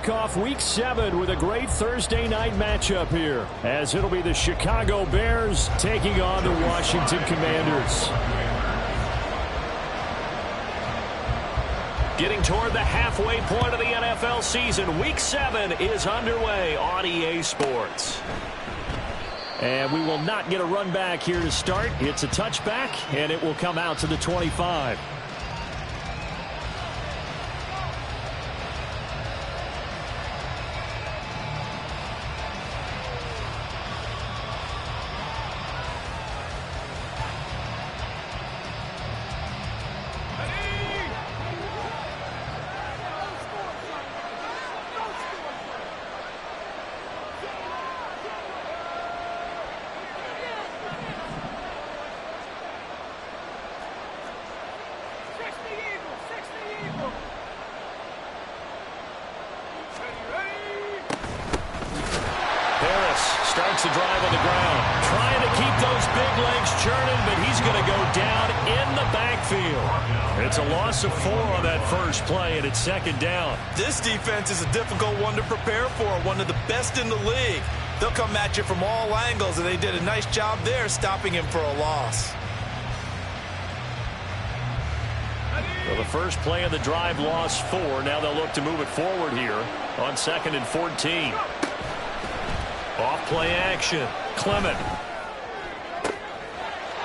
kick off Week 7 with a great Thursday night matchup here, as it'll be the Chicago Bears taking on the Washington Commanders. Getting toward the halfway point of the NFL season, Week 7 is underway on EA Sports. And we will not get a run back here to start. It's a touchback, and it will come out to the 25. Starts the drive on the ground, trying to keep those big legs churning, but he's going to go down in the backfield. It's a loss of 4 on that first play, and it's second down. This defense is a difficult one to prepare for, one of the best in the league. They'll come at you from all angles, and they did a nice job there stopping him for a loss. Well, the first play of the drive lost 4. Now they'll look to move it forward here on 2nd and 14. Off play action. Clement.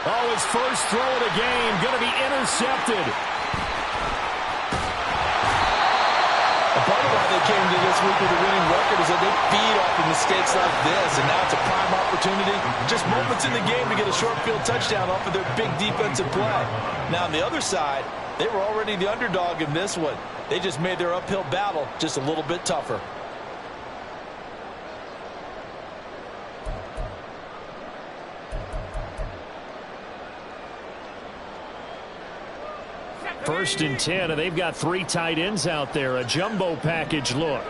Oh, his first throw of the game going to be intercepted. A part of why they came to this week with a winning record is that they feed off of mistakes like this, and now it's a prime opportunity. Just moments in the game to get a short field touchdown off of their big defensive play. Now on the other side, they were already the underdog in this one. They just made their uphill battle just a little bit tougher. First and 10, and they've got 3 tight ends out there. A jumbo package look.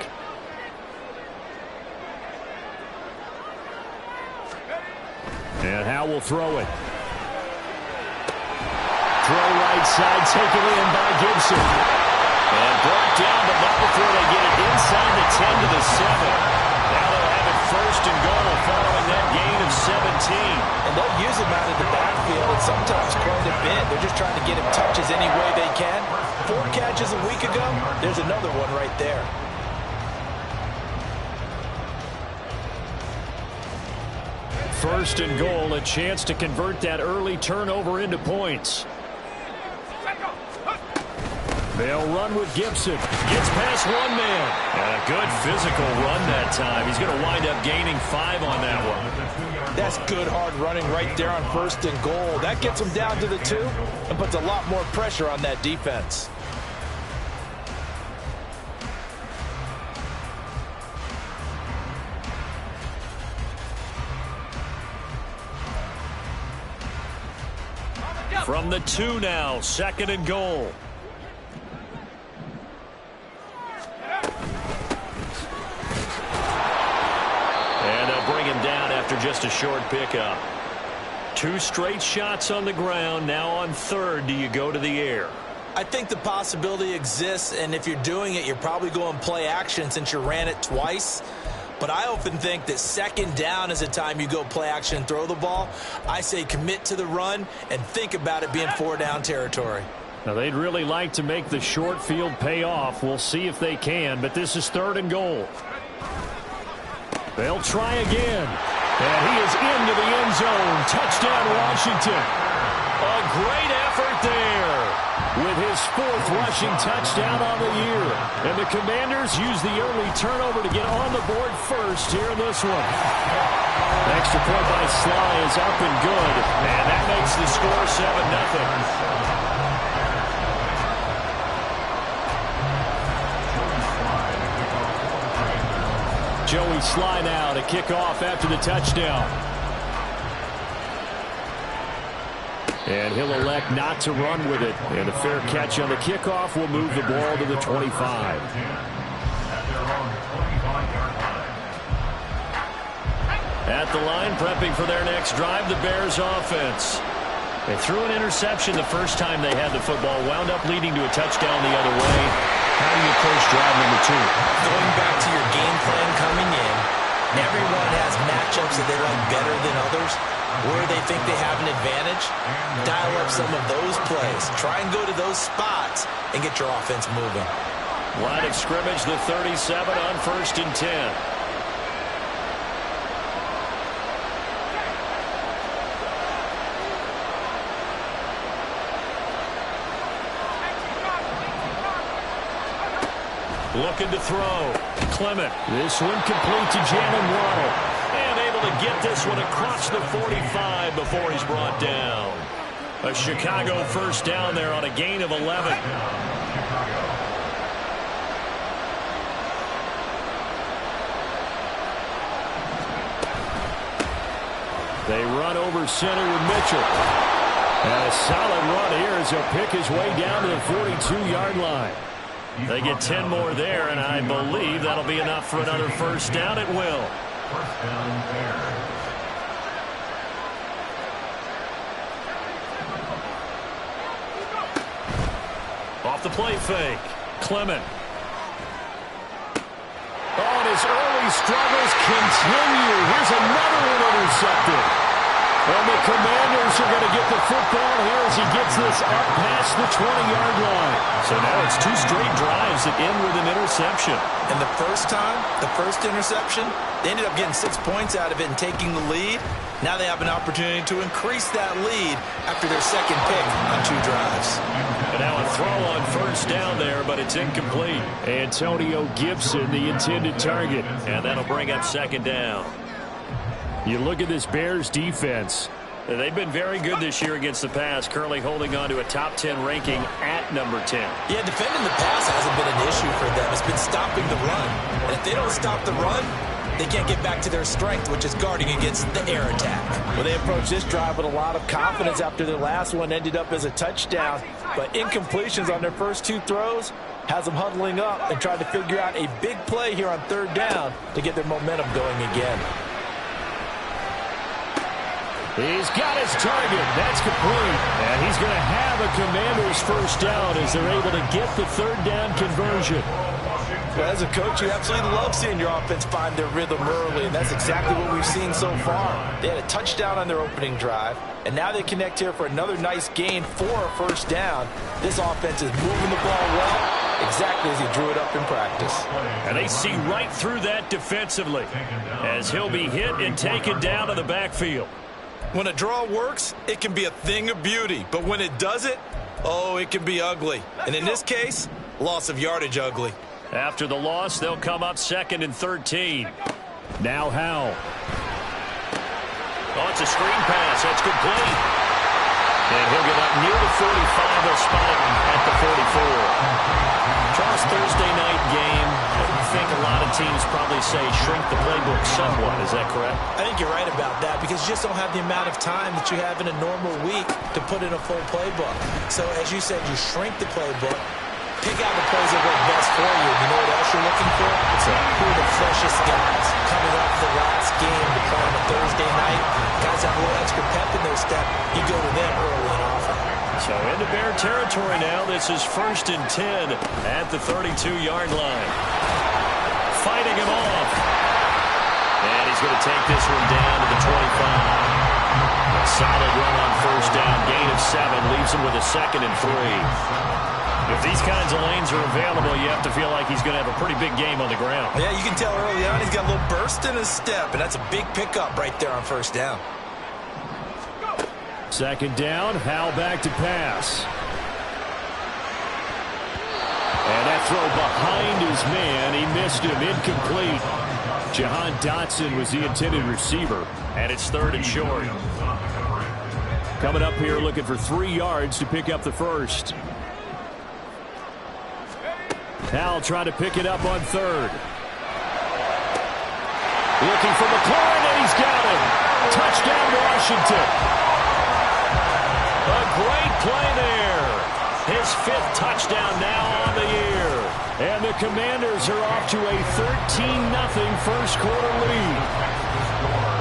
And Howe will throw it. Throw right side, taken in by Gibson. And brought down, but not before they get it inside the 10 to the 7. Now they'll have it first and goal following that gain of 17. And they'll use him out of the backfield, and sometimes quite a bit. They're just trying to get him touches any way they can. 4 catches a week ago, there's another one right there. First and goal, a chance to convert that early turnover into points. They'll run with Gibson. Gets past one man. And a good physical run that time. He's going to wind up gaining 5 on that one. That's good hard running right there on first and goal. That gets him down to the 2 and puts a lot more pressure on that defense. From the 2 now, 2nd and goal. And they'll bring him down after just a short pickup. 2 straight shots on the ground. Now on 3rd, do you go to the air? I think the possibility exists, and if you're doing it, you're probably going play action since you ran it twice. But I often think that 2nd down is the time you go play action and throw the ball. I say commit to the run and think about it being 4-down territory. Now, they'd really like to make the short field pay off. We'll see if they can, but this is 3rd and goal. They'll try again. And he is into the end zone. Touchdown, Washington. A great effort there with his 4th rushing touchdown on the year. And the Commanders use the early turnover to get on the board first here in this one. Extra point by Sly is up and good. And that makes the score 7-0. Joey Sly now to kick off after the touchdown. And he'll elect not to run with it. And a fair catch on the kickoff will move the ball to the 25. At the line, prepping for their next drive, the Bears offense. They threw an interception the first time they had the football, wound up leading to a touchdown the other way. How do you approach drive number 2? Going back to think they have an advantage? Dial up some of those plays. Try and go to those spots and get your offense moving. Line of scrimmage, the 37 on 1st and 10. Looking to throw. Clement. This one complete to Jalen Waddle. And able to get this one across the 45 before he's brought down. A Chicago first down there on a gain of 11. They run over center with Mitchell. And a solid run here as he'll pick his way down to the 42-yard line. They get 10 more there, and I believe that'll be enough for another first down. It will. First down there. Off the play fake. Clement. Oh, and his early struggles continue. Here's another one intercepted. And the Commanders are going to get the football here as he gets this up past the 20-yard line. So now it's 2 straight drives that end with an interception. And the first time, the first interception, they ended up getting 6 points out of it and taking the lead. Now they have an opportunity to increase that lead after their second pick on 2 drives. And now a throw on first down there, but it's incomplete. Antonio Gibson, the intended target. And that'll bring up second down. You look at this Bears defense. They've been very good this year against the pass, currently holding on to a top 10 ranking at number 10. Yeah, defending the pass hasn't been an issue for them. It's been stopping the run. And if they don't stop the run, they can't get back to their strength, which is guarding against the air attack. Well, they approached this drive with a lot of confidence after their last one ended up as a touchdown. But incompletions on their first 2 throws has them huddling up and trying to figure out a big play here on 3rd down to get their momentum going again. He's got his target. That's complete. And he's going to have a Commander's first down as they're able to get the 3rd down conversion. Well, as a coach, you absolutely love seeing your offense find their rhythm early, and that's exactly what we've seen so far. They had a touchdown on their opening drive, and now they connect here for another nice gain for a first down. This offense is moving the ball well, exactly as he drew it up in practice. And they see right through that defensively as he'll be hit and taken down to the backfield. When a draw works, it can be a thing of beauty. But when it doesn't, oh, it can be ugly. And in this case, loss of yardage ugly. After the loss, they'll come up 2nd and 13. Now Howell. Oh, it's a screen pass. That's complete. And he'll get up near the 45. They'll spot him at the 44. Charles, Thursday night game. I think a lot of teams probably say shrink the playbook somewhat. Is that correct? I think you're right about that because you just don't have the amount of time that you have in a normal week to put in a full playbook. So, as you said, you shrink the playbook, pick out the plays that work best for you. You know what else you're looking for? Who are the freshest guys coming off the last game to play on a Thursday night? Guys have a little extra pep in their step. You go to them early and often. So into Bear territory now. This is 1st and 10 at the 32-yard line. Fighting him off. And he's going to take this one down to the 25. A solid run on first down. Gain of 7 leaves him with a 2nd and 3. If these kinds of lanes are available, you have to feel like he's going to have a pretty big game on the ground. Yeah, you can tell early on he's got a little burst in his step, and that's a big pickup right there on first down. 2nd down, Howell back to pass. And that throw behind his man, he missed him, incomplete. Jahan Dotson was the intended receiver, and it's 3rd and short. Coming up here looking for 3 yards to pick up the first. Howell trying to pick it up on 3rd. Looking for McLaurin, and he's got him. Touchdown, Washington. A great play there. His 5th touchdown now on the year. And the Commanders are off to a 13-0 first quarter lead.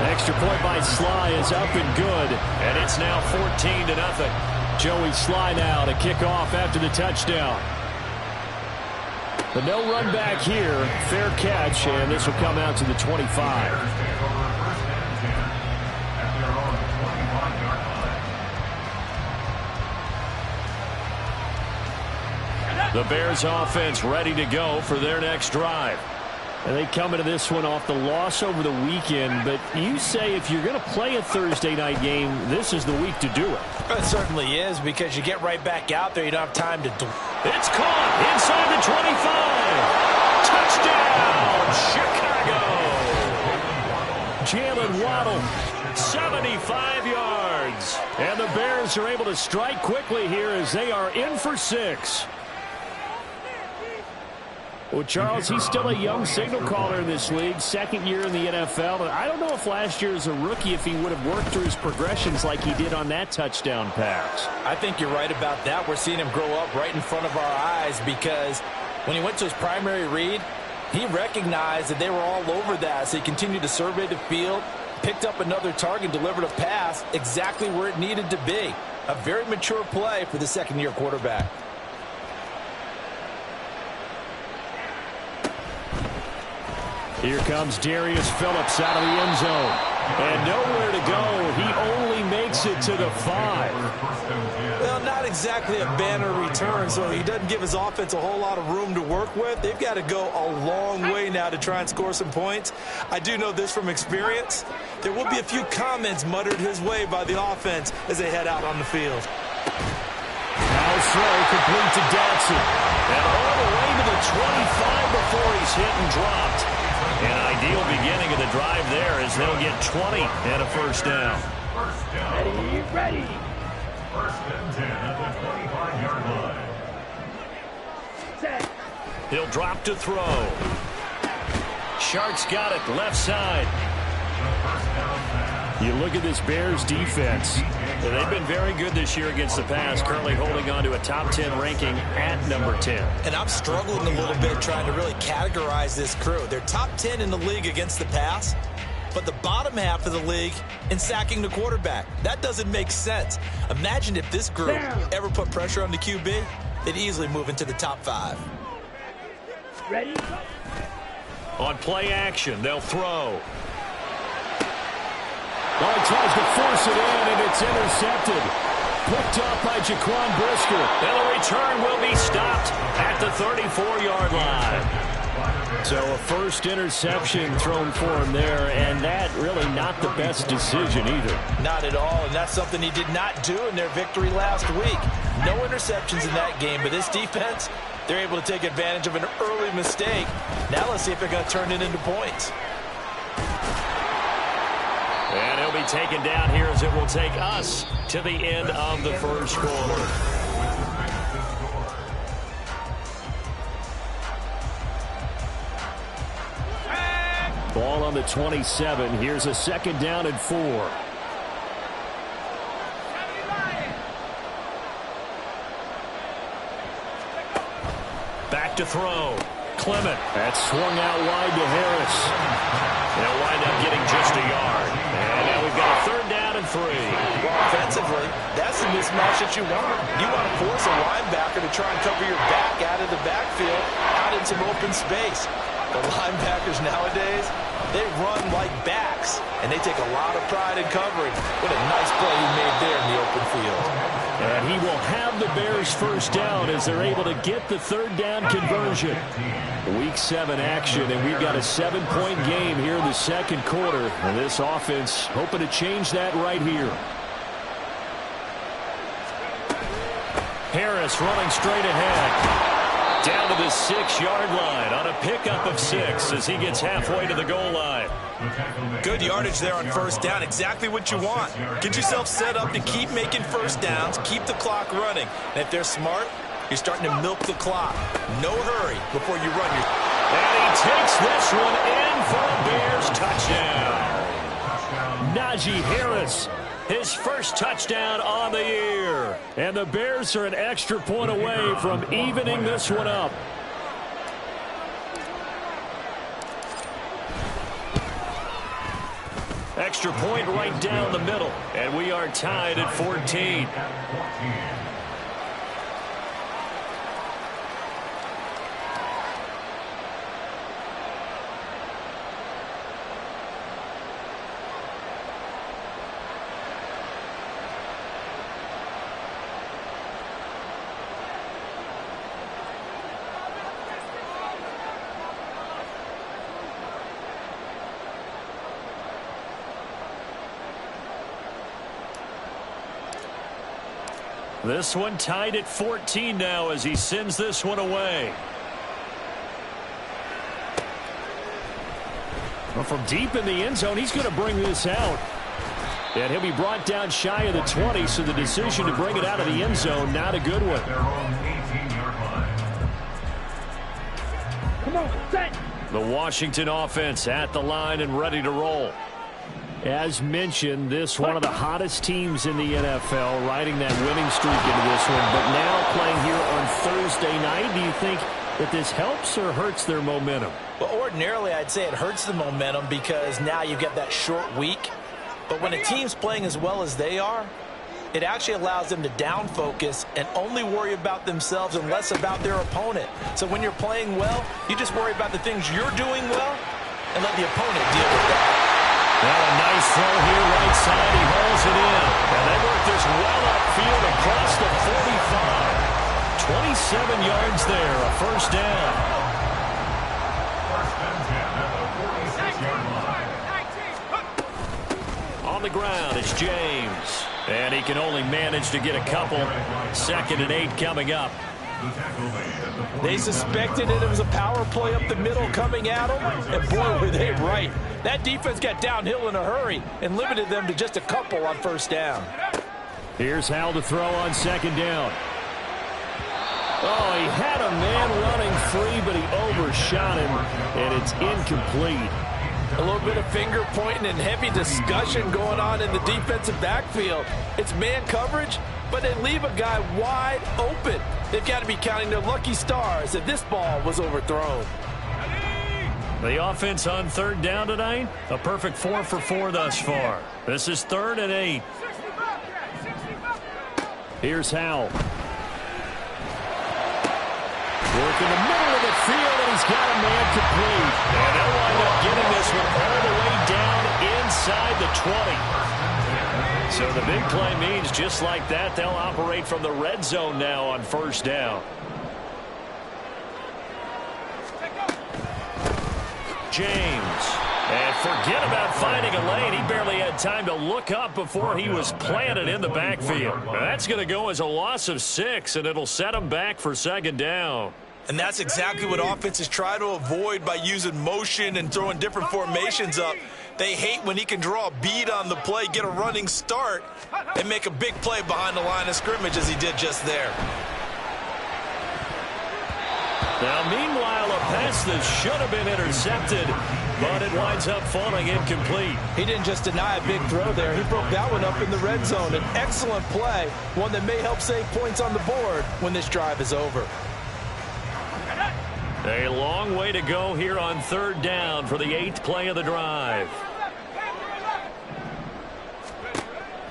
Extra point by Sly is up and good. And it's now 14-0. Joey Sly now to kick off after the touchdown. But no run back here. Fair catch, and this will come out to the 25. The Bears offense ready to go for their next drive. And they come into this one off the loss over the weekend, but you say if you're going to play a Thursday night game, this is the week to do it. It certainly is, because you get right back out there. You don't have time to do. It's caught inside the 25. Touchdown, Chicago. Jalen Waddle, 75 yards. And the Bears are able to strike quickly here as they are in for 6. Well, Charles, he's still a young signal caller in this league, second year in the NFL. And I don't know if last year as a rookie if he would have worked through his progressions like he did on that touchdown pass. I think you're right about that. We're seeing him grow up right in front of our eyes, because when he went to his primary read, he recognized that they were all over that. So he continued to survey the field, picked up another target, delivered a pass exactly where it needed to be. A very mature play for the second-year quarterback. Here comes Darius Phillips out of the end zone. And nowhere to go. He only makes it to the 5. Well, not exactly a banner return, so he doesn't give his offense a whole lot of room to work with. They've got to go a long way now to try and score some points. I do know this from experience. There will be a few comments muttered his way by the offense as they head out on the field. Now throw complete to Dotson. And all the way to the 25 before he's hit and dropped. An ideal beginning of the drive there as they'll get 20 and a first down. Ready. First and 10 at the 25-yard line. Set. He'll drop to throw. Shark's got it left side. You look at this Bears defense. They've been very good this year against the pass, currently holding on to a top 10 ranking at number 10. And I'm struggling a little bit trying to really categorize this crew. They're top 10 in the league against the pass, but the bottom half of the league in sacking the quarterback. That doesn't make sense. Imagine if this group ever put pressure on the QB, they'd easily move into the top 5. Ready? On play action, they'll throw. Well, he tries to force it in, and it's intercepted. Picked up by Jaquan Brisker. And the return will be stopped at the 34-yard line. So a first interception thrown for him there, and that really not the best decision either. Not at all, and that's something he did not do in their victory last week. No interceptions in that game, but this defense, they're able to take advantage of an early mistake. Now let's see if they're going to turn it into points. And he'll be taken down here as it will take us to the end of the first quarter. Ball on the 27. Here's a second down and 4. Back to throw. Clement. That's swung out wide to Harris. They'll wind up getting just a yard. And now we've got a third down and 3. Well, offensively, that's the mismatch that you want. You want to force a linebacker to try and cover your back out of the backfield, out in some open space. The linebackers nowadays, they run like backs, and they take a lot of pride in covering. What a nice play he made there in the open field. And he will have the Bears first down as they're able to get the third down conversion. Week 7 action, and we've got a 7-point game here in the second quarter. And this offense hoping to change that right here. Harris running straight ahead. Down to the 6-yard line on a pickup of 6 as he gets halfway to the goal line. Good yardage there on first down. Exactly what you want. Get yourself set up to keep making first downs, keep the clock running. And if they're smart, you're starting to milk the clock. No hurry before you run your... And he takes this one in for a Bears touchdown. Najee Harris, his first touchdown on the year. And the Bears are an extra point away from evening this one up. Extra point right down the middle. And we are tied at 14. This one tied at 14 now as he sends this one away. Well, from deep in the end zone, he's going to bring this out. And he'll be brought down shy of the 20, so the decision to bring it out of the end zone, not a good one. Come on, set. The Washington offense at the line and ready to roll. As mentioned, this one of the hottest teams in the NFL, riding that winning streak into this one. But now playing here on Thursday night, do you think that this helps or hurts their momentum? Well, ordinarily, I'd say it hurts the momentum because now you've got that short week. But when a team's playing as well as they are, it actually allows them to down focus and only worry about themselves and less about their opponent. So when you're playing well, you just worry about the things you're doing well and let the opponent deal with that. Well, a nice throw here right side. He hauls it in. And they work this well upfield across the 45. 27 yards there, a first down. First and 10 at the 46-yard line. On the ground, it's James. And he can only manage to get a couple. 2nd and 8 coming up. They suspected it was a power play up the middle coming at them, and boy, were they right. That defense got downhill in a hurry and limited them to just a couple on first down. Here's Howell to throw on 2nd down. Oh, he had a man running free, but he overshot him, and it's incomplete. A little bit of finger pointing and heavy discussion going on in the defensive backfield. It's man coverage, but they leave a guy wide open. They've got to be counting their lucky stars that this ball was overthrown. The offense on 3rd down tonight, a perfect 4 for 4 thus far. This is 3rd and 8. Here's Howell. Work in the middle of the field, and he's got a man complete. And they'll wind up getting this one all the way down inside the 20. So the big play means just like that, they'll operate from the red zone now on 1st down. James. And forget about finding a lane. He barely had time to look up before he was planted in the backfield. That's going to go as a loss of 6, and it'll set him back for 2nd down. And that's exactly what offenses try to avoid by using motion and throwing different formations up. They hate when he can draw a bead on the play, get a running start, and make a big play behind the line of scrimmage as he did just there. Now, meanwhile, a pass that should have been intercepted, but it winds up falling incomplete. He didn't just deny a big throw there. He broke that one up in the red zone. An excellent play, one that may help save points on the board when this drive is over. A long way to go here on 3rd down for the 8th play of the drive.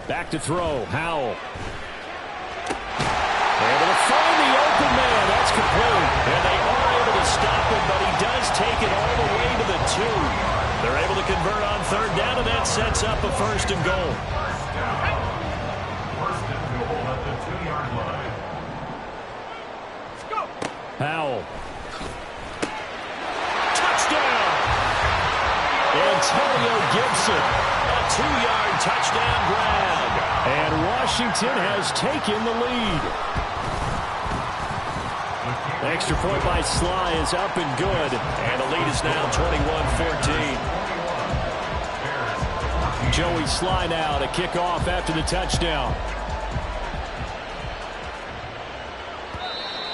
Back to throw, Howell. Able to find the open man. That's complete. And they are able to stop him, but he does take it all the way to the 2. They're able to convert on 3rd down, and that sets up a 1st and goal. First and goal at the 2-yard line. Howell. Touchdown! Antonio Gibson. A 2-yard touchdown grab. And Washington has taken the lead. Extra point by Sly is up and good. And the lead is now 21-14. Joey Sly now to kick off after the touchdown.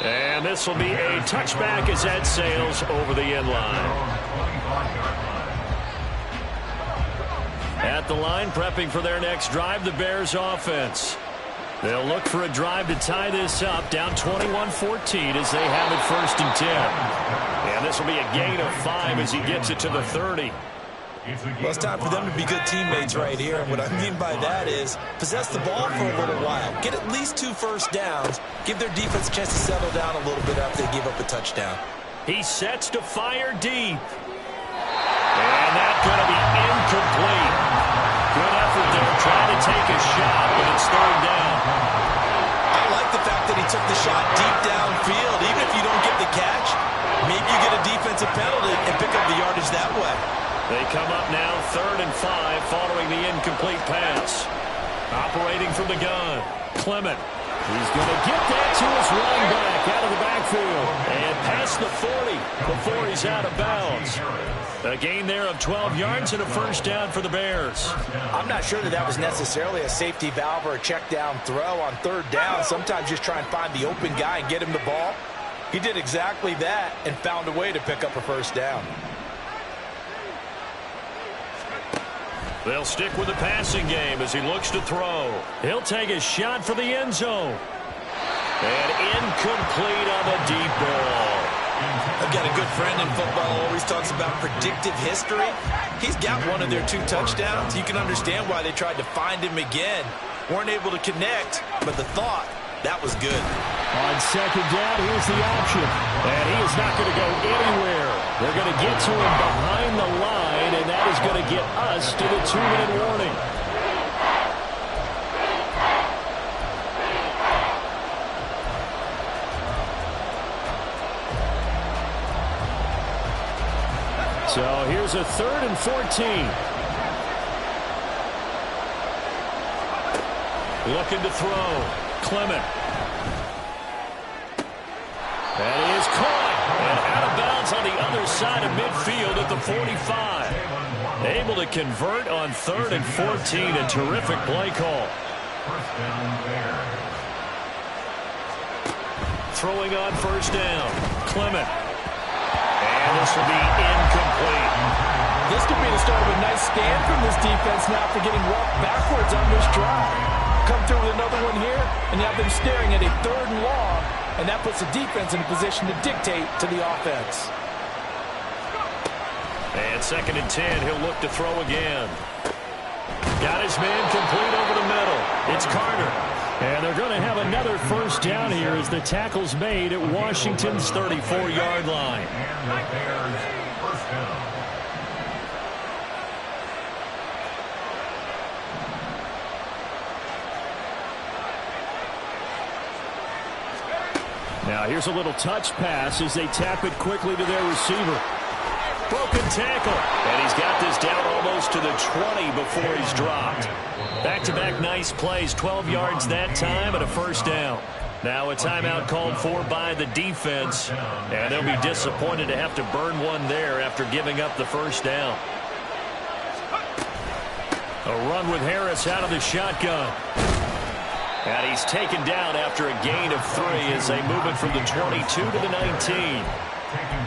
And this will be a touchback as that sails over the end line. At the line, prepping for their next drive, the Bears offense. They'll look for a drive to tie this up, down 21-14 as they have it 1st and 10. And this will be a gain of 5 as he gets it to the 30. Well, it's time for them to be good teammates right here. And what I mean by that is possess the ball for a little while. Get at least 2 first downs. Give their defense a chance to settle down a little bit after they give up a touchdown. He sets to fire deep. And that's going to be incomplete. Good effort there, trying to take a shot, but it's 3rd down. I like the fact that he took the shot deep downfield. Even if you don't get the catch, maybe you get a defensive penalty and pick up the yardage that way. They come up now 3rd and 5 following the incomplete pass. Operating from the gun, Clement. He's going to get that to his running back out of the backfield. And past the 40 before he's out of bounds. A gain there of 12 yards and a first down for the Bears. I'm not sure that was necessarily a safety valve or a check down throw on third down. Sometimes just try and find the open guy and get him the ball. He did exactly that and found a way to pick up a first down. They'll stick with the passing game as he looks to throw. He'll take a shot for the end zone. And incomplete on the deep ball. I've got a good friend in football, always talks about predictive history. He's got one of their 2 touchdowns. You can understand why they tried to find him again. Weren't able to connect, but the thought, that was good. On second down, here's the option. And he is not going to go anywhere. They're going to get to him behind the line, and that is going to get us to the 2-minute warning. So here's a 3rd and 14. Looking to throw. Clement. That is caught. And out of bounds on the other side of midfield at the 45. Able to convert on 3rd and 14. A terrific play call. First down Bears. Throwing on first down. Clement. And this will be incomplete. This could be the start of a nice stand from this defense now for getting walked backwards on this drive. Come through with another one here, and you have them staring at a 3rd and long, and that puts the defense in a position to dictate to the offense. And 2nd and 10, he'll look to throw again. Got his man complete over the middle. It's Carter. And they're going to have another first down here as the tackle's made at Washington's 34-yard line. And the Bears first down. Now here's a little touch pass as they tap it quickly to their receiver. Broken tackle. And he's got this down almost to the 20 before he's dropped. Back-to-back nice plays, 12 yards that time and a first down. Now a timeout called for by the defense, and they'll be disappointed to have to burn one there after giving up the first down. A run with Harris out of the shotgun. And he's taken down after a gain of 3 as they move it from the 22 to the 19.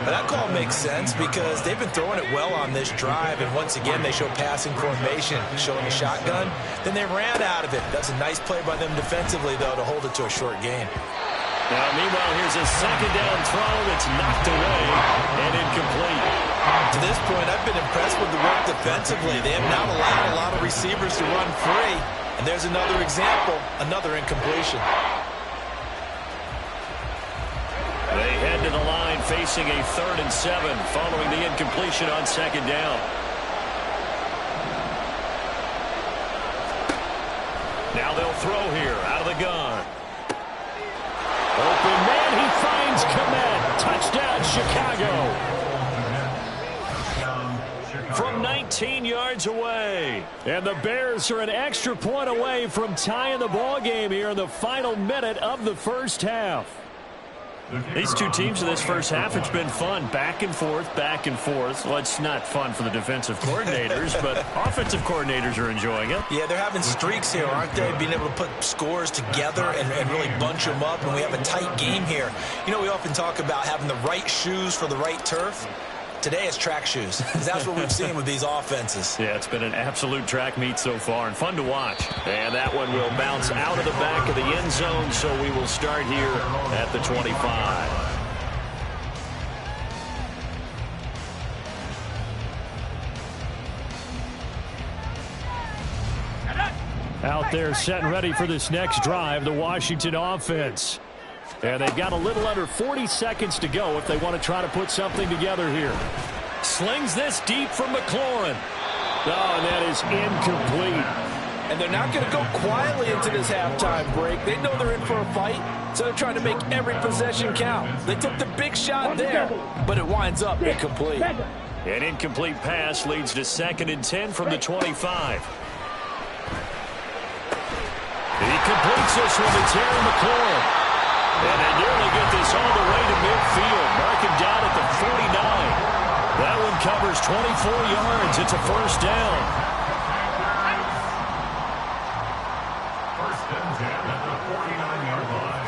That call makes sense because they've been throwing it well on this drive, and once again they show passing formation, showing a shotgun. Then they ran out of it. That's a nice play by them defensively, though, to hold it to a short gain. Now, meanwhile, here's a 2nd down throw that's knocked away and incomplete. To this point, I've been impressed with the work defensively. They have not allowed a lot of receivers to run free. And there's another example, another incompletion. They head to the line facing a 3rd and 7 following the incompletion on 2nd down. Now they'll throw here out of the gun. Open man, he finds Komet. Touchdown, Chicago. From 19 yards away. And the Bears are an extra point away from tying the ball game here in the final minute of the first half. These two teams in this first half, it's been fun. Back and forth, back and forth. Well, it's not fun for the defensive coordinators, but offensive coordinators are enjoying it. Yeah, they're having streaks here, aren't they? Being able to put scores together and really bunch them up, and we have a tight game here. You know, we often talk about having the right shoes for the right turf. Today it's track shoes, because that's what we've seen with these offenses. Yeah, it's been an absolute track meet so far, and fun to watch. And that one will bounce out of the back of the end zone, so we will start here at the 25. Out there set and ready for this next drive, the Washington offense. And they've got a little under 40 seconds to go if they want to try to put something together here. Slings this deep from McLaurin. Oh, and that is incomplete. And they're not going to go quietly into this halftime break. They know they're in for a fight, so they're trying to make every possession count. They took the big shot there, but it winds up incomplete. An incomplete pass leads to 2nd and 10 from the 25. He completes this one to Terry McLaurin. And they nearly get this all the way to midfield. Mark him down at the 49. That one covers 24 yards. It's a first down. First and 10 at the 49-yard line.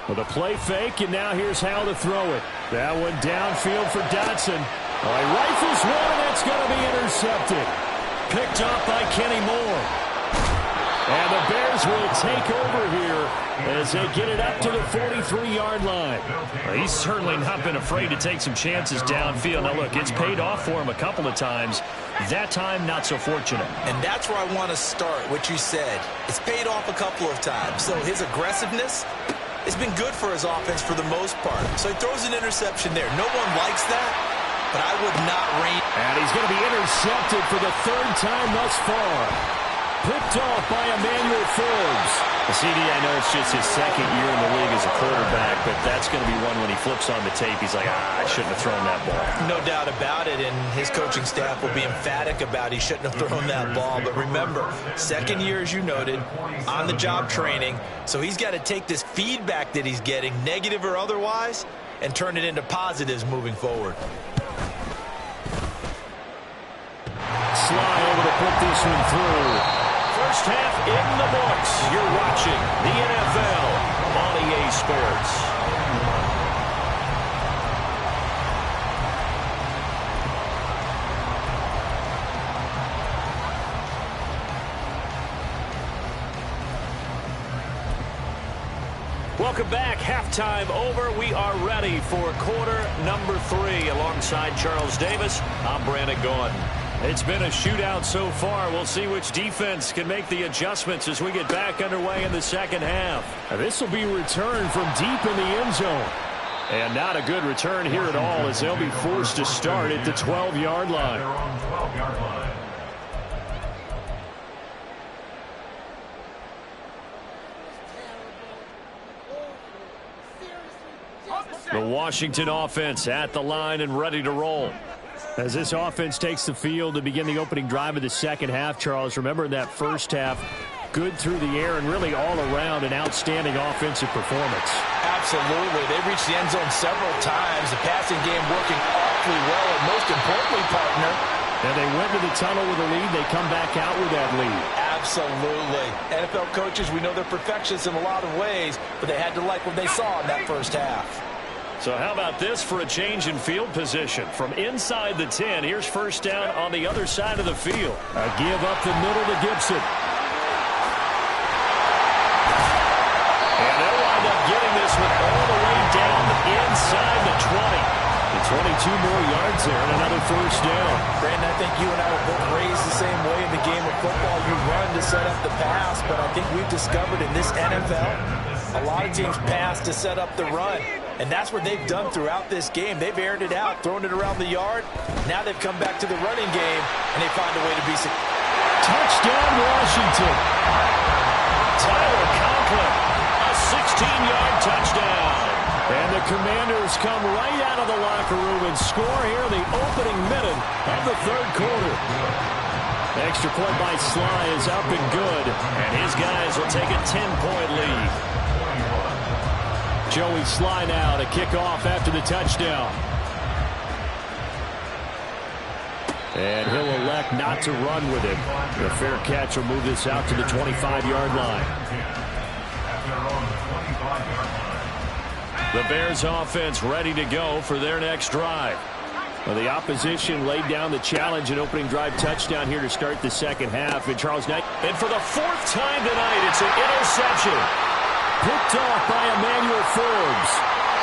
With a play fake, and now here's how to throw it. That one downfield for Dotson. He rifles one, and it's going to be intercepted. Picked off by Kenny Moore. And the Bears will take over here as they get it up to the 43-yard line. Well, he's certainly not been afraid to take some chances downfield. Now, look, it's paid off for him a couple of times. That time, not so fortunate. And that's where I want to start, what you said. It's paid off a couple of times. So his aggressiveness has been good for his offense for the most part. So he throws an interception there. No one likes that, but I would not rate. And he's going to be intercepted for the third time thus far. Picked off by Emmanuel Forbes. The CD, I know it's just his second year in the league as a quarterback, but that's going to be one when he flips on the tape. He's like, I shouldn't have thrown that ball. No doubt about it, and his coaching staff will be emphatic about he shouldn't have thrown that ball. But remember, second year, as you noted, on-the-job training, so he's got to take this feedback that he's getting, negative or otherwise, and turn it into positives moving forward. Sly over to put this one through. First half in the books. You're watching the NFL on EA Sports. Welcome back. Halftime over. We are ready for quarter number 3. Alongside Charles Davis, I'm Brandon Gaudin. It's been a shootout so far. We'll see which defense can make the adjustments as we get back underway in the second half. Now, this will be returned from deep in the end zone. And not a good return here at all as they'll be forced to start at the 12-yard line. They're on 12-yard line. The Washington offense at the line and ready to roll. As this offense takes the field to begin the opening drive of the second half, Charles, remember in that first half, good through the air and really all around an outstanding offensive performance. Absolutely. They've reached the end zone several times. The passing game working awfully well, and most importantly, partner. And they went to the tunnel with a lead. They come back out with that lead. Absolutely. NFL coaches, we know they're perfectionists in a lot of ways, but they had to like what they saw in that first half. So how about this for a change in field position? From inside the 10, here's first down on the other side of the field. A give up the middle to Gibson. And they'll wind up getting this one all the way down inside the 20. 22 more yards there and another first down. Brandon, I think you and I were both raised the same way in the game of football. You run to set up the pass, but I think we've discovered in this NFL, a lot of teams pass to set up the run. And that's what they've done throughout this game. They've aired it out, thrown it around the yard. Now they've come back to the running game, and they find a way to be successful. Touchdown, Washington. Tyler Conklin, a 16-yard touchdown. And the Commanders come right out of the locker room and score here in the opening minute of the third quarter. Extra point by Sly is up and good, and his guys will take a 10-point lead. Joey Sly now to kick off after the touchdown. And he'll elect not to run with it. The fair catch will move this out to the 25-yard line. The Bears offense ready to go for their next drive. Well, the opposition laid down the challenge and opening drive touchdown here to start the second half. And Charles Knight. And for the fourth time tonight, it's an interception. Picked off by Emmanuel Forbes.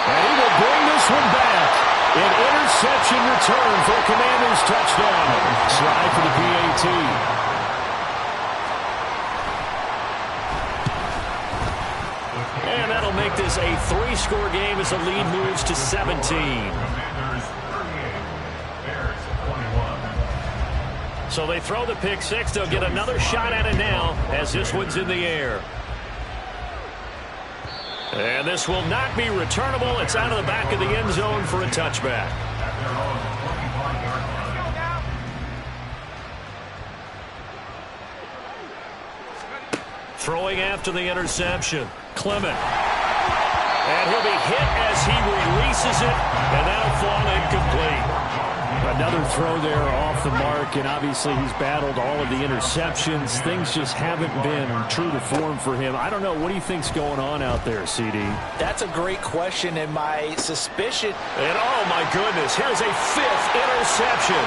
And he will bring this one back. An interception return for a Commanders touchdown. Slide for the PAT. And that'll make this a 3-score game as the lead moves to 17. Commanders 38, Bears 21. So they throw the pick six. They'll get another shot at it now as this one's in the air. And this will not be returnable. It's out of the back of the end zone for a touchback. At their own 25-yard line. Throwing after the interception. Clement. And he'll be hit as he releases it, and that'll fall incomplete. Another throw there off the mark, and obviously he's battled all of the interceptions. Things just haven't been true to form for him. I don't know. What do you think's going on out there, CD? That's a great question, and my suspicion... And oh, my goodness, here's a 5th interception.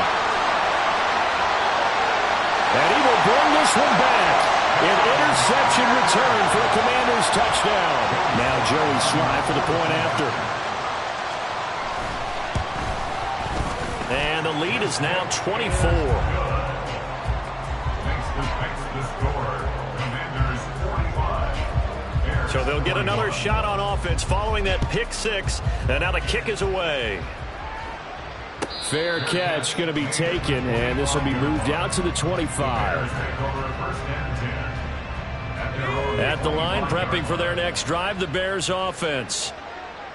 And he will bring this one back. An interception return for a Commanders touchdown. Now Joey Sly for the point after. And the lead is now 24. So they'll get another shot on offense following that pick 6. And now the kick is away. Fair catch going to be taken, and this will be moved out to the 25. At the line, prepping for their next drive, the Bears offense.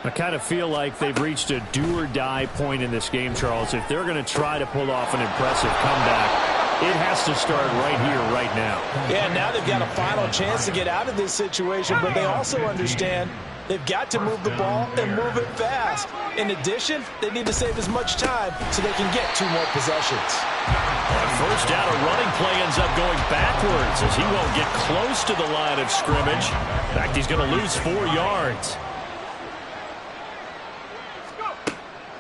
I kind of feel like they've reached a do-or-die point in this game, Charles. If they're going to try to pull off an impressive comeback, it has to start right here, right now. Yeah, now they've got a final chance to get out of this situation, but they also understand they've got to move the ball and move it fast. In addition, they need to save as much time so they can get 2 more possessions. On first down, a running play ends up going backwards as he won't get close to the line of scrimmage. In fact, he's going to lose 4 yards.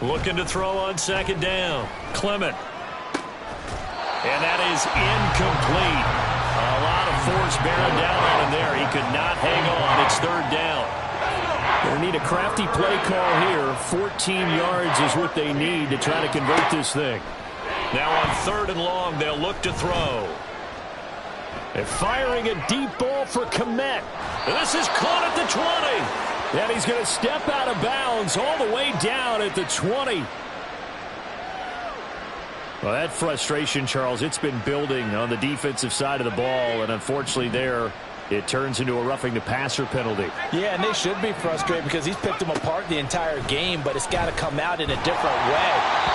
Looking to throw on second down. Clement. And that is incomplete. A lot of force bearing down on him there. He could not hang on. It's 3rd down. They'll need a crafty play call here. 14 yards is what they need to try to convert this thing. Now on 3rd and long, they'll look to throw. They're firing a deep ball for Komet. This is caught at the 20. And he's going to step out of bounds all the way down at the 20. Well, that frustration, Charles, it's been building on the defensive side of the ball, and unfortunately there, it turns into a roughing the passer penalty. Yeah, and they should be frustrated because he's picked them apart the entire game, but it's got to come out in a different way.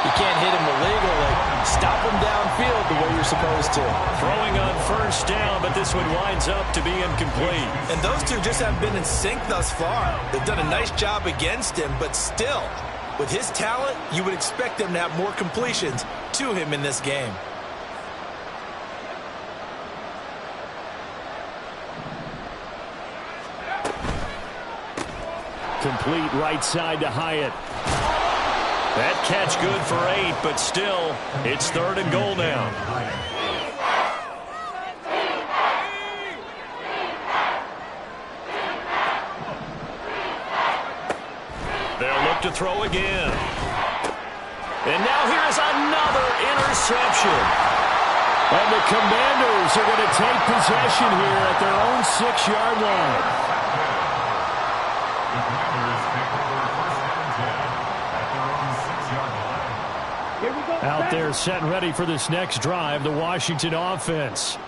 You can't hit him illegally. Stop him downfield the way you're supposed to. Throwing on first down, but this one winds up to be incomplete. And those two just haven't been in sync thus far. They've done a nice job against him, but still, with his talent, you would expect them to have more completions to him in this game. Complete right side to Hyatt. That catch good for 8, but still, it's 3rd and goal now. They'll look to throw again. And now here's another interception. And the Commanders are going to take possession here at their own 6-yard line. Out there set and ready for this next drive, the Washington offense.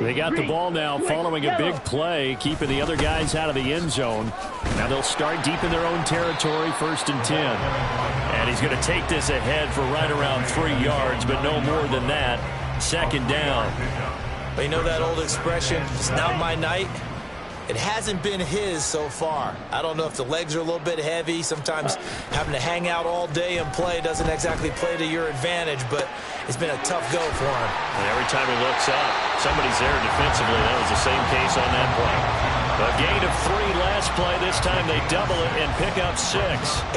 They got the ball now following a big play, keeping the other guys out of the end zone. Now they'll start deep in their own territory, 1st and 10. And he's going to take this ahead for right around 3 yards, but no more than that. 2nd down. But you know that old expression, it's not my night? It hasn't been his so far. I don't know if the legs are a little bit heavy. Sometimes having to hang out all day and play doesn't exactly play to your advantage, but it's been a tough go for him. And every time he looks up, somebody's there defensively. That was the same case on that play. A gain of 3 last play. This time they double it and pick up 6.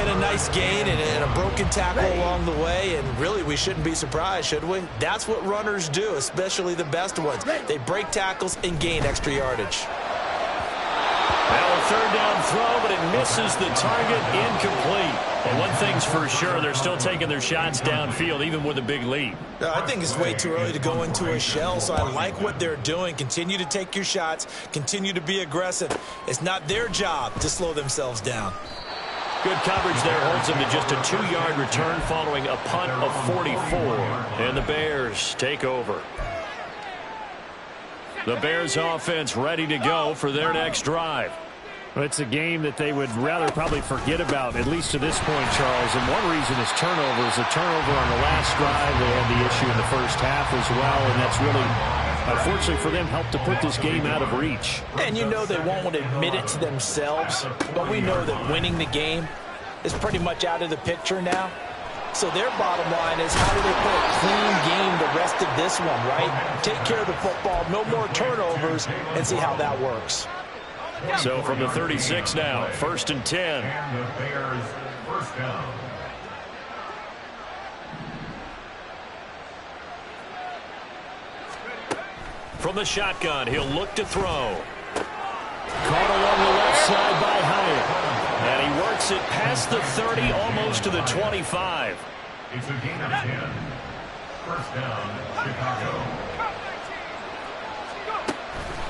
And a nice gain and a broken tackle along the way, and really we shouldn't be surprised, should we? That's what runners do, especially the best ones. They break tackles and gain extra yardage. Now a 3rd down throw, but it misses the target, incomplete. And one thing's for sure, they're still taking their shots downfield, even with a big lead. I think it's way too early to go into a shell, so I like what they're doing. Continue to take your shots. Continue to be aggressive. It's not their job to slow themselves down. Good coverage there holds them to just a 2-yard return following a punt of 44. And the Bears take over. The Bears offense ready to go for their next drive. It's a game that they would rather probably forget about, at least to this point, Charles. And one reason is turnovers. A turnover on the last drive. They had the issue in the first half as well, and that's really unfortunately for them, helped to put this game out of reach. And you know they won't admit it to themselves, but we know that winning the game is pretty much out of the picture now. So their bottom line is, how do they play a clean game the rest of this one, right? Take care of the football, no more turnovers, and see how that works. So from the 36 now, 1st and 10. And the Bears first down. From the shotgun, he'll look to throw. Caught along the left side by Hyatt. And he works it past the 30, almost to the 25. It's a gain of 10. First down, Chicago.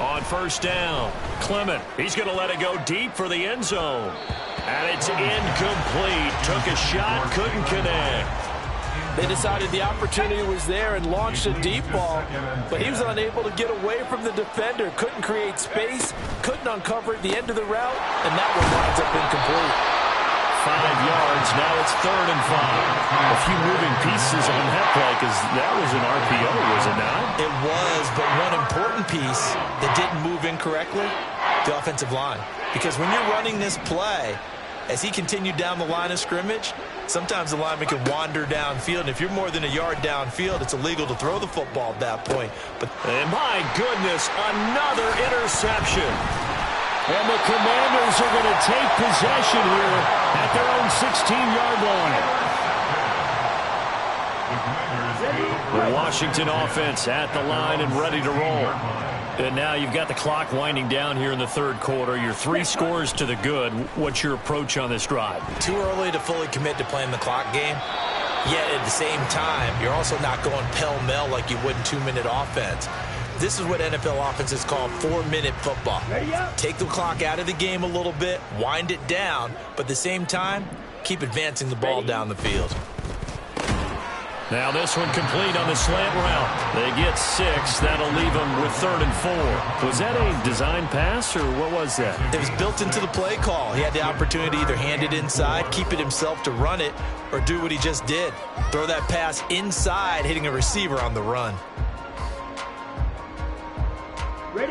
On 1st down, Clement. He's going to let it go deep for the end zone. And it's incomplete. Took a shot, couldn't connect. They decided the opportunity was there and launched a deep ball, but he was unable to get away from the defender. Couldn't create space, couldn't uncover at the end of the route, and that one winds up incomplete. 5 yards. Now it's 3rd and 5. A few moving pieces on that play, because that was an RPO, was it not? It was, but one important piece that didn't move incorrectly, the offensive line. Because when you're running this play, as he continued down the line of scrimmage, sometimes the lineman can wander downfield, and if you're more than a yard downfield, it's illegal to throw the football at that point. And my goodness, another interception. And the Commanders are going to take possession here at their own 16-yard line. The Washington offense at the line and ready to roll. And now you've got the clock winding down here in the 3rd quarter. You're 3 scores to the good. What's your approach on this drive? Too early to fully commit to playing the clock game. Yet at the same time, you're also not going pell-mell like you would in 2-minute offense. This is what NFL offenses call 4-minute football. Take the clock out of the game a little bit, wind it down, but at the same time, keep advancing the ball down the field. Now this one complete on the slant route. They get 6. That'll leave them with 3rd and 4. Was that a design pass, or what was that? It was built into the play call. He had the opportunity to either hand it inside, keep it himself to run it, or do what he just did. Throw that pass inside, hitting a receiver on the run.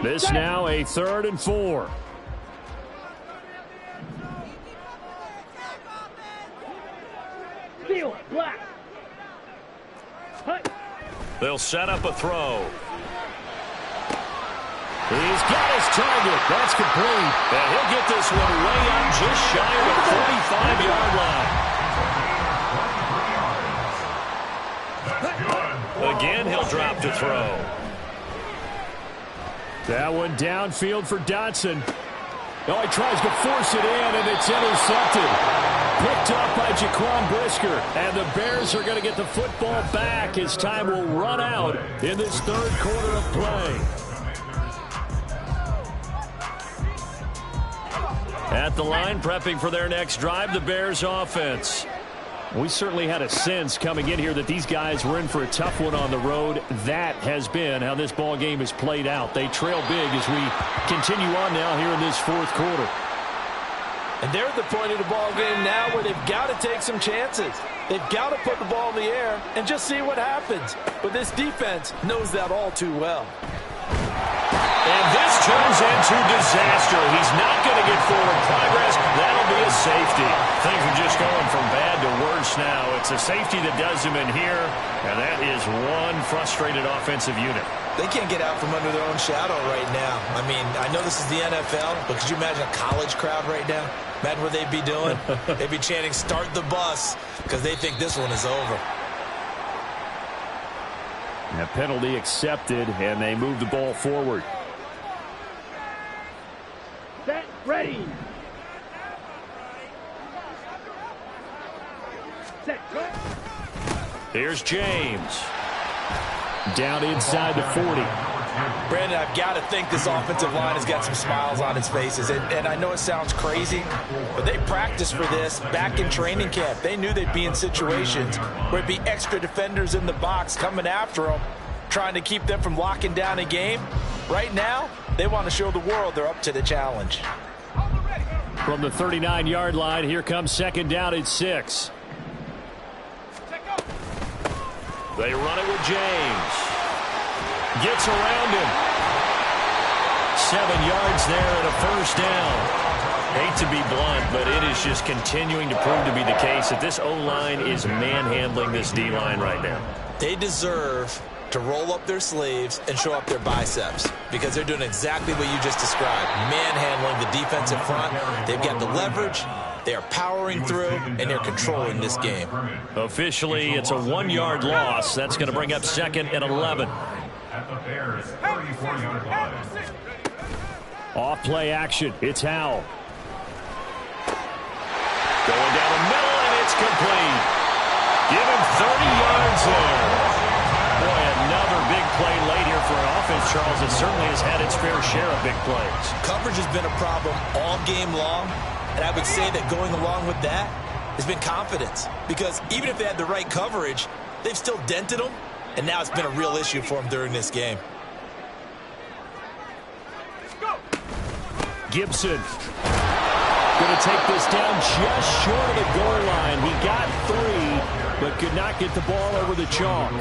This now a 3rd and 4. Black. They'll set up a throw. He's got his target. That's complete. And he'll get this one way out just shy of the 45-yard line. Again, he'll drop to throw. That one downfield for Dotson. Oh, he tries to force it in, and it's intercepted. Picked up by Jaquan Brisker. And the Bears are going to get the football back as time will run out in this 3rd quarter of play. At the line, prepping for their next drive, the Bears offense. We certainly had a sense coming in here that these guys were in for a tough one on the road. That has been how this ball game has played out. They trail big as we continue on now here in this 4th quarter. And they're at the point of the ball game now where they've got to take some chances. They've got to put the ball in the air and just see what happens. But this defense knows that all too well. And this turns into disaster. He's not going to get forward progress. That'll be a safety. Things are just going from bad to worse now. It's a safety that does him in here, and that is one frustrated offensive unit. They can't get out from under their own shadow right now. I mean, I know this is the NFL, but could you imagine a college crowd right now? Imagine what they'd be doing. They'd be chanting, "Start the bus," because they think this one is over. A penalty accepted, and they move the ball forward. Set, ready. Set, go. Here's James. Down inside the 40. Brandon, I've got to think this offensive line has got some smiles on its faces. And I know it sounds crazy, but they practiced for this back in training camp. They knew they'd be in situations where it'd be extra defenders in the box coming after them, trying to keep them from locking down a game. Right now, they want to show the world they're up to the challenge. From the 39-yard line, here comes 2nd down at 6. They run it with James. Gets around him. 7 yards there and a first down. Hate to be blunt, but it is just continuing to prove to be the case that this O-line is manhandling this D-line right now. They deserve to roll up their sleeves and show up their biceps because they're doing exactly what you just described, manhandling the defensive front. They've got the leverage, they are powering through, and they're controlling this game. Officially, it's a 1-yard loss. That's going to bring up 2nd and 11. At the Bears' 34-yard line. Off play action. It's Howell. Going down the middle, and it's complete. Give him 30 yards there. Boy, another big play late here for an offense, Charles, that certainly has had its fair share of big plays. Coverage has been a problem all game long, and I would say that going along with that has been confidence. Because even if they had the right coverage, they've still dented them, and now it's been a real issue for them during this game. Gibson going to take this down just short of the goal line. He got 3, but could not get the ball over the chalk.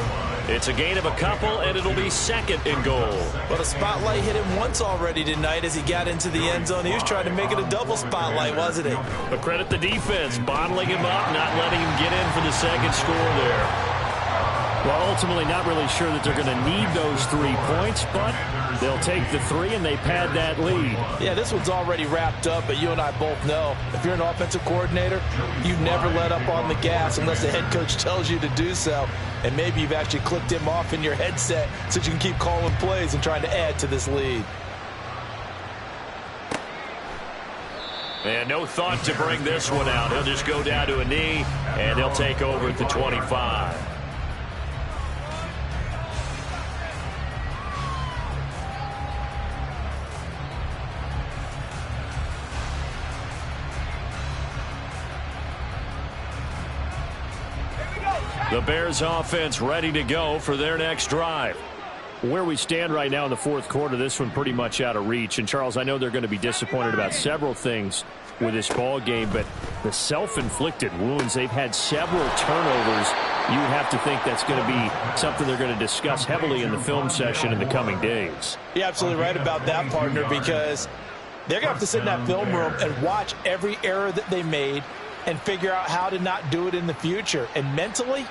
It's a gain of a couple, and it'll be 2nd and goal. Well, the spotlight hit him once already tonight as he got into the end zone. He was trying to make it a double spotlight, wasn't he? But credit the defense, bottling him up, not letting him get in for the second score there. Well, ultimately not really sure that they're going to need those 3 points, but they'll take the 3 and they pad that lead. Yeah, this one's already wrapped up, but you and I both know if you're an offensive coordinator, you never let up on the gas unless the head coach tells you to do so. And maybe you've actually clicked him off in your headset so you can keep calling plays and trying to add to this lead. And no thought to bring this one out. He'll just go down to a knee, and he'll take over at the 25. The Bears offense ready to go for their next drive. Where we stand right now in the fourth quarter, this one pretty much out of reach. And, Charles, I know they're going to be disappointed about several things with this ball game, but the self-inflicted wounds, they've had several turnovers. You would have to think that's going to be something they're going to discuss heavily in the film session in the coming days. You're absolutely right about that, partner, because they're going to have to sit in that film room and watch every error that they made and figure out how to not do it in the future. And mentally,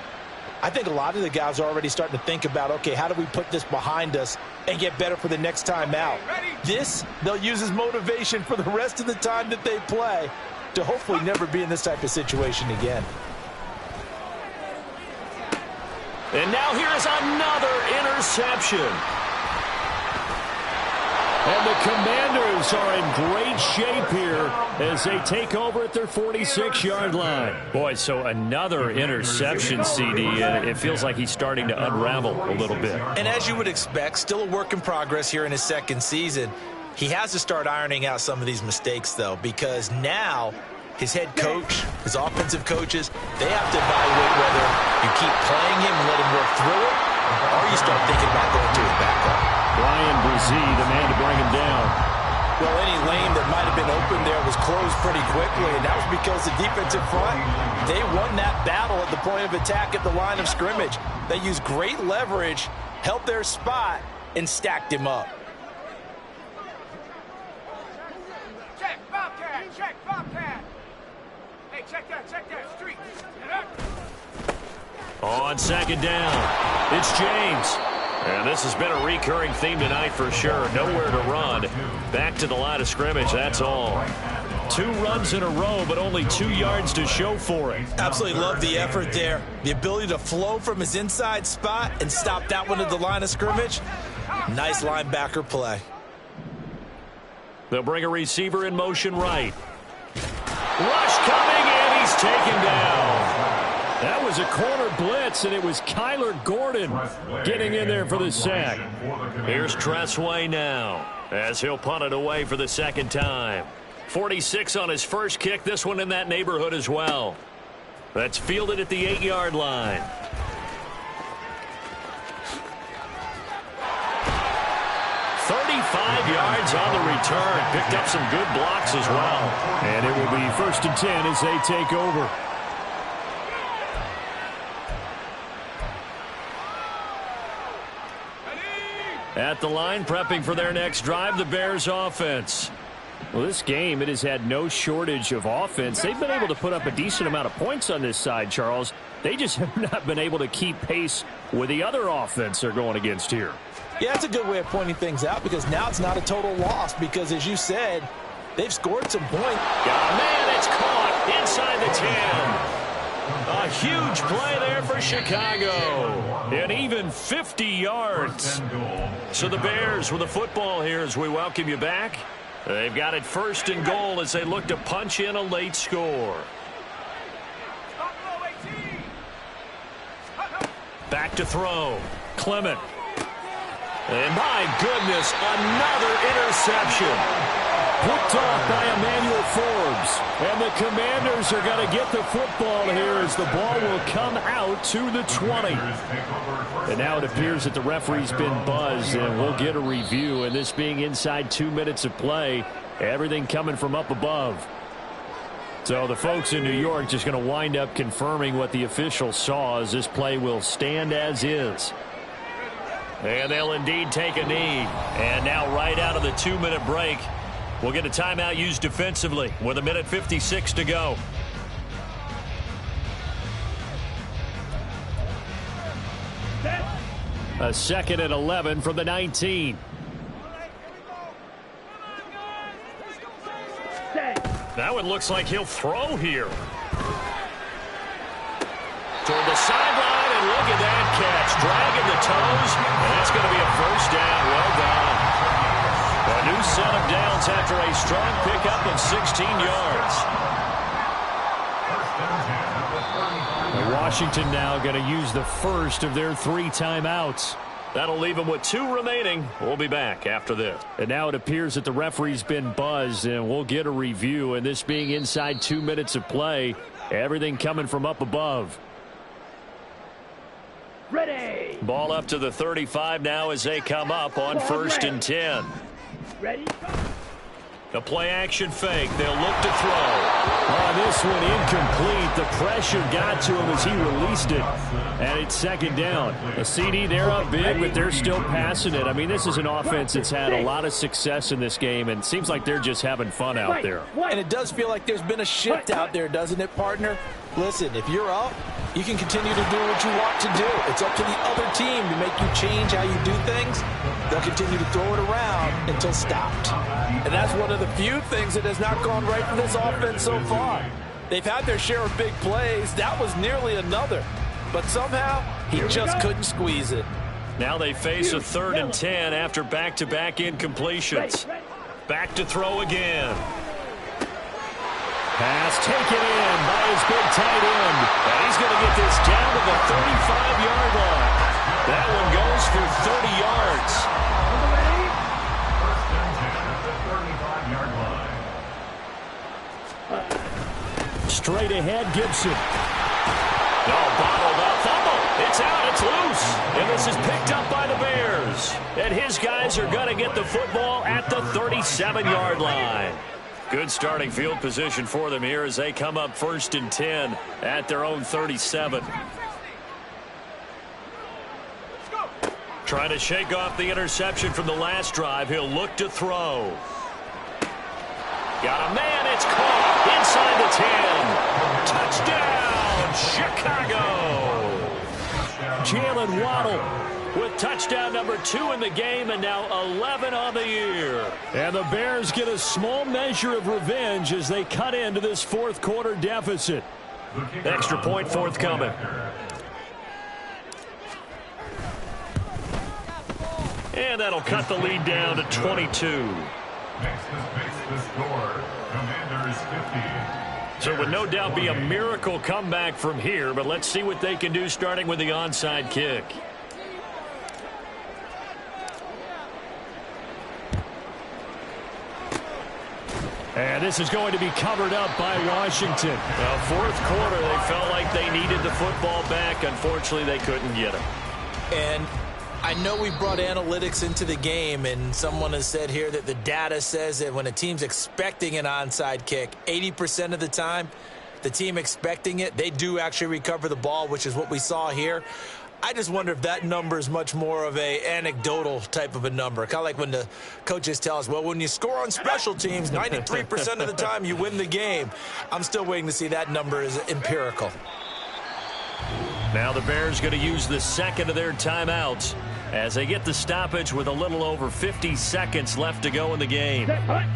I think a lot of the guys are already starting to think about, okay, how do we put this behind us and get better for the next time out? This, they'll use as motivation for the rest of the time that they play to hopefully never be in this type of situation again. And now here's another interception. And the Commanders are in great shape here as they take over at their 46-yard line. Boy, so another interception, CD, and it feels like he's starting to unravel a little bit. And as you would expect, still a work in progress here in his second season. He has to start ironing out some of these mistakes, though, because now his head coach, his offensive coaches, they have to evaluate whether you keep playing him and let him work through it, or you start thinking about going to his backup. Brian Brzee, the man to bring him down. Well, any lane that might have been open there was closed pretty quickly, and that was because the defensive front, they won that battle at the point of attack at the line of scrimmage. They used great leverage, held their spot, and stacked him up. Check, Bobcat, check, Bobcat. Hey, check that, street. On second down, it's James. And this has been a recurring theme tonight for sure. Nowhere to run. Back to the line of scrimmage, that's all. 2 runs in a row, but only 2 yards to show for it. Absolutely love the effort there. The ability to flow from his inside spot and stop that one at the line of scrimmage. Nice linebacker play. They'll bring a receiver in motion right. Rush coming, and he's taken down. That was a corner blitz, and it was Kyler Gordon getting in there for the sack. Here's Tressway now as he'll punt it away for the second time. 46 on his first kick, this one in that neighborhood as well. That's fielded at the 8-yard line. Yards on the return. Picked up some good blocks as well. And it will be 1st and 10 as they take over. At the line, prepping for their next drive, the Bears offense. Well, this game, it has had no shortage of offense. They've been able to put up a decent amount of points on this side, Charles. They just have not been able to keep pace with the other offense they're going against here. Yeah, that's a good way of pointing things out because now it's not a total loss because, as you said, they've scored some points. Oh, man, it's caught inside the 10. A huge play there for Chicago. And even 50 yards. So the Bears with the football here as we welcome you back. They've got it 1st and goal as they look to punch in a late score. Back to throw. Clement. And my goodness, another interception. Picked off by Emmanuel Forbes. And the Commanders are going to get the football here as the ball will come out to the 20. And now it appears that the referee's been buzzed, and we'll get a review. And this being inside 2 minutes of play, everything coming from up above. So the folks in New York just going to wind up confirming what the official saw as this play will stand as is. And they'll indeed take a knee. And now right out of the 2-minute break, we'll get a timeout used defensively with 1:56 to go. A 2nd and 11 from the 19. That one looks like he'll throw here. Toward the sideline, and look at that catch. Dragging the toes, and that's going to be a 1st down. Well done. A new set of downs after a strong pickup of 16 yards. Washington now going to use the first of their 3 timeouts. That'll leave them with 2 remaining. We'll be back after this. And now it appears that the referee's been buzzed, and we'll get a review. And this being inside 2 minutes of play, everything coming from up above. Ready. Ball up to the 35 now as they come up on 1st and 10. Ready. The play action fake. They'll look to throw. This one incomplete. The pressure got to him as he released it. And it's 2nd down. A CD, they're up big, but they're still passing it. I mean, this is an offense that's had a lot of success in this game, and it seems like they're just having fun out there. And it does feel like there's been a shift out there, doesn't it, partner? Listen, if you're up, you can continue to do what you want to do. It's up to the other team to make you change how you do things. They'll continue to throw it around until stopped. And that's one of the few things that has not gone right for this offense so far. They've had their share of big plays. That was nearly another. But somehow, he just couldn't squeeze it. Now they face a 3rd and 10 after back-to-back incompletions. Back to throw again. Pass taken in by his big tight end. And he's going to get this down to the 35-yard line. That one goes for 30 yards. Straight ahead, Gibson. Bottled up, fumble. It's out, it's loose. And this is picked up by the Bears. And his guys are going to get the football at the 37-yard line. Good starting field position for them here as they come up 1st and 10 at their own 37. Trying to shake off the interception from the last drive. He'll look to throw. Got a man. It's caught inside the 10. Touchdown, Chicago. Jalen Waddle with touchdown number 2 in the game, and now 11 on the year. And the Bears get a small measure of revenge as they cut into this 4th quarter deficit. Extra point forthcoming. And that'll cut the lead down to 22. Next to fix the score, Commanders 50. So it would no doubt be a miracle comeback from here, but let's see what they can do starting with the onside kick. And this is going to be covered up by Washington. 4th quarter, they felt like they needed the football back. Unfortunately, they couldn't get it. And I know we brought analytics into the game, and someone has said here that the data says that when a team's expecting an onside kick, 80% of the time, the team expecting it, they do actually recover the ball, which is what we saw here. I just wonder if that number is much more of a anecdotal type of a number. Kind of like when the coaches tell us, well, when you score on special teams, 93% of the time you win the game. I'm still waiting to see that number is empirical. Now the Bears going to use the second of their timeouts as they get the stoppage with a little over 50 seconds left to go in the game. Set, punt.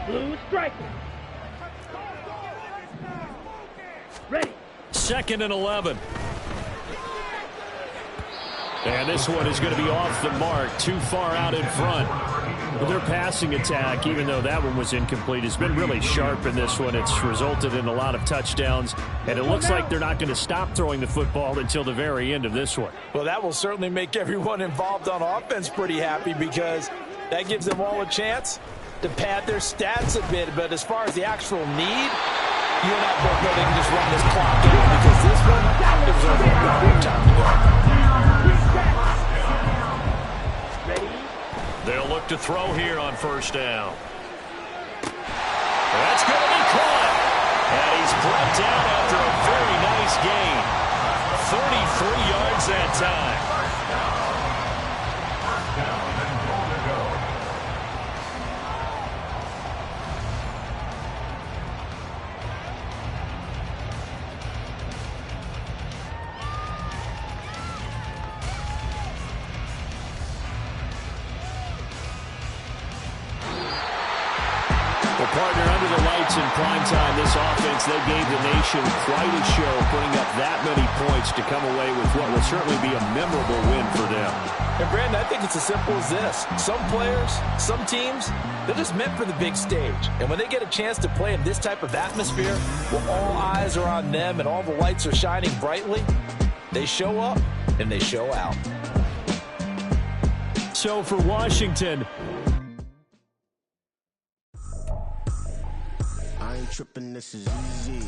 Blue striker. Ready. 2nd and 11. And this one is going to be off the mark, too far out in front. But their passing attack, even though that one was incomplete, has been really sharp in this one. It's resulted in a lot of touchdowns, and it looks like they're not going to stop throwing the football until the very end of this one. Well, that will certainly make everyone involved on offense pretty happy because that gives them all a chance to pad their stats a bit. But as far as the actual need, you and I both know they can just run this clock out because this one, it was over a long time to go. They'll look to throw here on 1st down. That's going to be caught. And he's brought down after a very nice gain. 33 yards that time. Partner, under the lights in prime time, this offense, they gave the nation quite a show, putting up that many points to come away with what will certainly be a memorable win for them. And Brandon, I think it's as simple as this. Some players, some teams, they're just meant for the big stage. And when they get a chance to play in this type of atmosphere, where all eyes are on them and all the lights are shining brightly, they show up and they show out. So for Washington, I ain't tripping, this is easy.